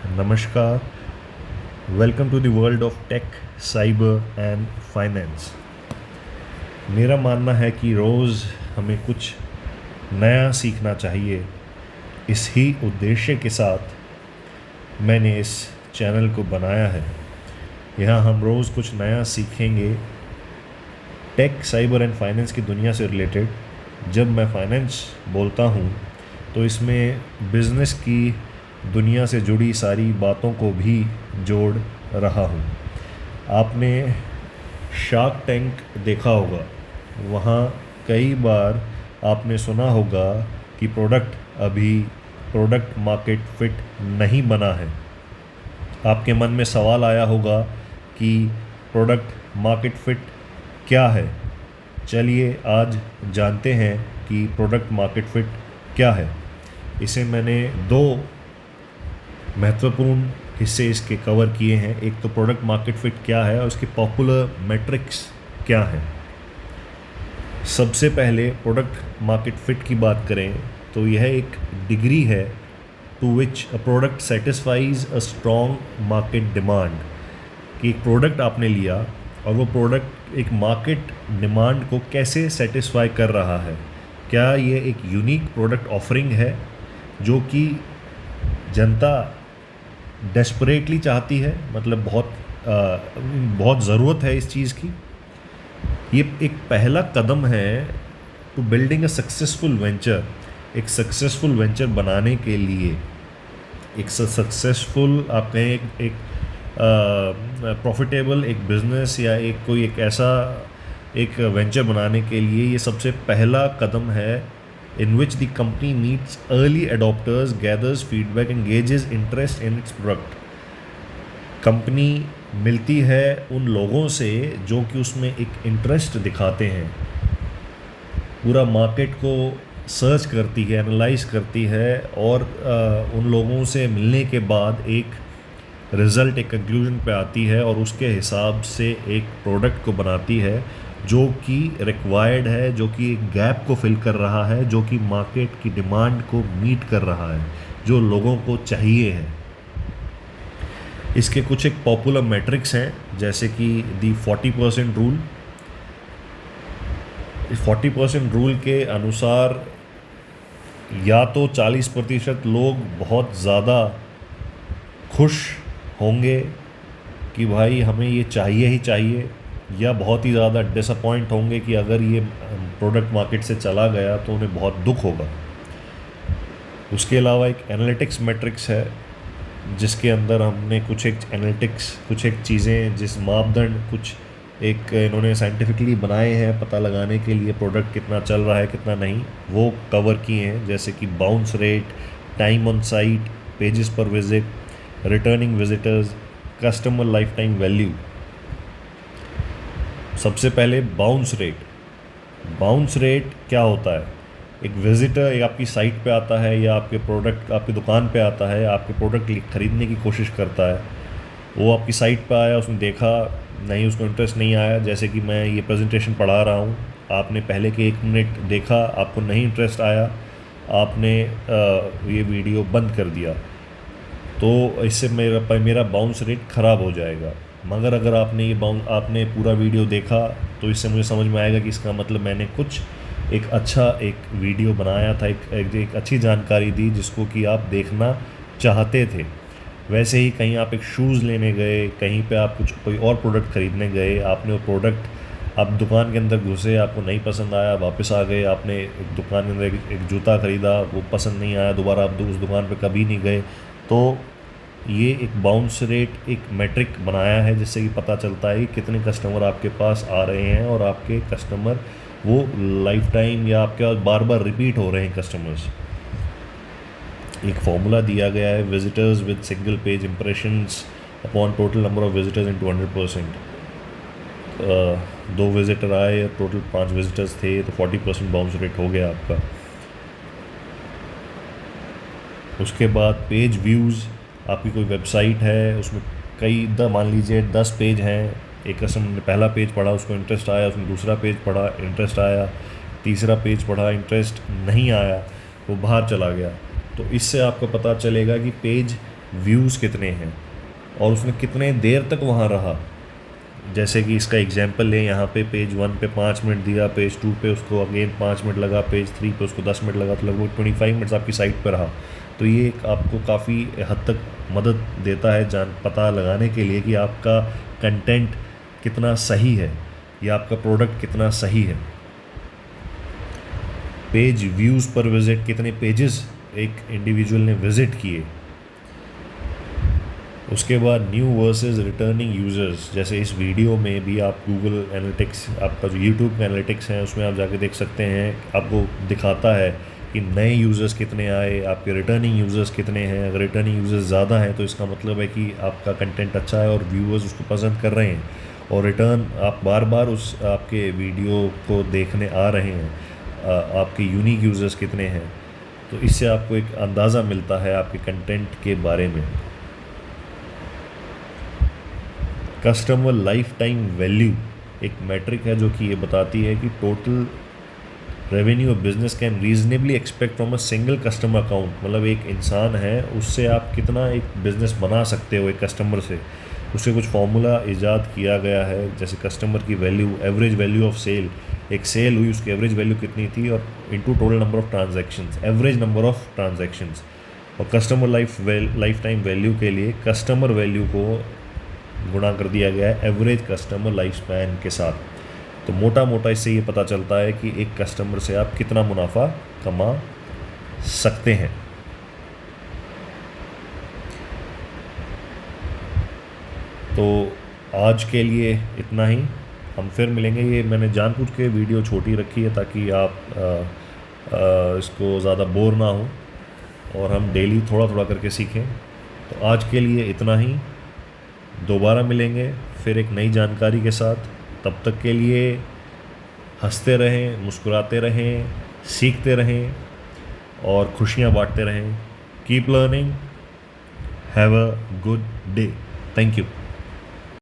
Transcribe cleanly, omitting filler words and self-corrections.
नमस्कार। Welcome to the world of tech, cyber and finance. मेरा मानना है कि रोज़ हमें कुछ नया सीखना चाहिए। इस ही उद्देश्य के साथ मैंने इस चैनल को बनाया है। यहाँ हम रोज़ कुछ नया सीखेंगे टेक, साइबर एंड फाइनेंस की दुनिया से रिलेटेड। जब मैं फाइनेंस बोलता हूँ तो इसमें बिज़नेस की दुनिया से जुड़ी सारी बातों को भी जोड़ रहा हूँ। आपने शार्क टैंक देखा होगा, वहाँ कई बार आपने सुना होगा कि प्रोडक्ट मार्केट फिट नहीं बना है। आपके मन में सवाल आया होगा कि प्रोडक्ट मार्केट फिट क्या है। चलिए आज जानते हैं कि प्रोडक्ट मार्केट फिट क्या है। इसे मैंने दो महत्वपूर्ण हिस्से इसके कवर किए हैं। एक तो प्रोडक्ट मार्केट फिट क्या है और उसकी पॉपुलर मैट्रिक्स क्या है। सबसे पहले प्रोडक्ट मार्केट फिट की बात करें तो यह एक डिग्री है to which a product satisfies a strong market demand. कि एक प्रोडक्ट आपने लिया और वो प्रोडक्ट एक मार्केट डिमांड को कैसे सेटिस्फाई कर रहा है। क्या ये एक यूनिक प्रोडक्ट ऑफरिंग है जो कि जनता डेस्परेटली चाहती है, मतलब बहुत ज़रूरत है इस चीज़ की। ये एक पहला कदम है to building a successful venture. एक सक्सेसफुल वेंचर बनाने के लिए, एक सक्सेसफुल आप कहें एक प्रॉफिटेबल एक बिज़नेस या एक ऐसा एक वेंचर बनाने के लिए ये सबसे पहला कदम है in which the company meets early adopters, gathers feedback, engages interest in its product। Company मिलती है उन लोगों से जो कि उसमें एक इंटरेस्ट दिखाते हैं, पूरा मार्केट को सर्च करती है, एनालाइज करती है और उन लोगों से मिलने के बाद एक रिज़ल्ट, एक कंक्लूजन पे आती है और उसके हिसाब से एक प्रोडक्ट को बनाती है जो कि रिक्वायर्ड है, जो कि एक गैप को फिल कर रहा है, जो कि मार्केट की डिमांड को मीट कर रहा है, जो लोगों को चाहिए है। इसके कुछ एक पॉपुलर मैट्रिक्स हैं जैसे कि दी 40% रूल। 40% रूल के अनुसार या तो 40% लोग बहुत ज़्यादा खुश होंगे कि भाई हमें ये चाहिए ही चाहिए, या बहुत ही ज़्यादा डिसअपॉइंट होंगे कि अगर ये प्रोडक्ट मार्केट से चला गया तो उन्हें बहुत दुख होगा। उसके अलावा एक एनालिटिक्स मैट्रिक्स है जिसके अंदर हमने कुछ एक चीज़ें, जिस मापदंड कुछ एक इन्होंने साइंटिफिकली बनाए हैं पता लगाने के लिए प्रोडक्ट कितना चल रहा है कितना नहीं, वो कवर किए हैं। जैसे कि bounce rate, time on site, pages पर visit, returning visitors, customer life time value. सबसे पहले बाउंस रेट क्या होता है। एक विज़िटर एक आपकी साइट पे आता है या आपकी दुकान पे आता है, आपके प्रोडक्ट ख़रीदने की कोशिश करता है। वो आपकी साइट पे आया, उसने देखा नहीं, उसको इंटरेस्ट नहीं आया। जैसे कि मैं ये प्रेजेंटेशन पढ़ा रहा हूँ, आपने पहले के 1 मिनट देखा, आपको नहीं इंटरेस्ट आया, आपने ये वीडियो बंद कर दिया, तो इससे मेरा बाउंस रेट ख़राब हो जाएगा। मगर अगर आपने पूरा वीडियो देखा तो इससे मुझे समझ में आएगा कि इसका मतलब मैंने कुछ एक वीडियो बनाया था, एक अच्छी जानकारी दी जिसको कि आप देखना चाहते थे। वैसे ही कहीं आप एक शूज़ लेने गए, कहीं पे आप कोई और प्रोडक्ट ख़रीदने गए, आपने वो प्रोडक्ट, आप दुकान के अंदर घुसे, आपको नहीं पसंद आया, वापस आ गए, आपने एक दुकान के अंदर एक जूता ख़रीदा, वो पसंद नहीं आया, दोबारा आप उस दुकान पे कभी नहीं गए। तो ये एक बाउंस रेट एक मैट्रिक बनाया है जिससे कि पता चलता है कि कितने कस्टमर आपके पास आ रहे हैं और आपके कस्टमर वो लाइफ टाइम या आपके पास बार बार रिपीट हो रहे हैं कस्टमर्स। एक फॉर्मूला दिया गया है, visitors with single page impressions upon total number of visitors in 200%। 2 visitor आए, टोटल 5 विजिटर्स थे, तो 40% बाउंस रेट हो गया आपका। उसके बाद पेज व्यूज़, आपकी कोई वेबसाइट है, उसमें मान लीजिए 10 पेज हैं। एक कस्टमर ने पहला पेज पढ़ा, उसको इंटरेस्ट आया, उसने दूसरा पेज पढ़ा, इंटरेस्ट आया, तीसरा पेज पढ़ा, इंटरेस्ट नहीं आया, वो बाहर चला गया। तो इससे आपको पता चलेगा कि पेज व्यूज़ कितने हैं और उसने कितने देर तक वहाँ रहा। जैसे कि इसका एग्जांपल लें, यहाँ पे पेज 1 पे 5 मिनट दिया, पेज 2 पे उसको अगेन 5 मिनट लगा, पेज 3 पे उसको 10 मिनट लगा, तो लगभग 25 मिनट्स आपकी साइट पर रहा। तो ये एक आपको काफ़ी हद तक मदद देता है पता लगाने के लिए कि आपका कंटेंट कितना सही है या आपका प्रोडक्ट कितना सही है। पेज व्यूज़ पर विज़िट, कितने पेजेस एक इंडिविजुअल ने विज़िट किए। उसके बाद न्यू वर्सेस रिटर्निंग यूज़र्स, जैसे इस वीडियो में भी आप गूगल एनालिटिक्स, आपका जो यूट्यूब का एनालिटिक्स है उसमें आप जाके देख सकते हैं, आपको दिखाता है कि नए यूज़र्स कितने आए, आपके रिटर्निंग यूज़र्स कितने हैं। अगर रिटर्निंग यूज़र्स ज़्यादा हैं तो इसका मतलब है कि आपका कंटेंट अच्छा है और व्यूअर्स उसको पसंद कर रहे हैं, और रिटर्न आप बार बार उस आपके वीडियो को देखने आ रहे हैं। आपके यूनिक यूज़र्स कितने हैं, तो इससे आपको एक अंदाज़ा मिलता है आपके कंटेंट के बारे में। कस्टमर लाइफ टाइम वैल्यू एक मैट्रिक है जो कि ये बताती है कि total revenue of business can reasonably expect from a single customer account. मतलब एक इंसान है, उससे आप कितना एक बिज़नेस बना सकते हो एक कस्टमर से। उससे कुछ फार्मूला इजाद किया गया है, जैसे कस्टमर की value, average value of sale, एक सेल हुई उसकी एवरेज वैल्यू कितनी थी, और into total number of transactions, average number of transactions. और कस्टमर लाइफ टाइम वैल्यू के लिए कस्टमर वैल्यू को गुणा कर दिया गया है एवरेज कस्टमर लाइफ स्पैन के साथ। तो मोटा मोटा इससे ये पता चलता है कि एक कस्टमर से आप कितना मुनाफा कमा सकते हैं। तो आज के लिए इतना ही, हम फिर मिलेंगे। ये मैंने जानबूझ के वीडियो छोटी रखी है ताकि आप इसको ज़्यादा बोर ना हो और हम डेली थोड़ा थोड़ा करके सीखें। तो आज के लिए इतना ही, दोबारा मिलेंगे फिर एक नई जानकारी के साथ। तब तक के लिए हंसते रहें, मुस्कुराते रहें, सीखते रहें और खुशियाँ बांटते रहें। Keep learning, have a good day. Thank you.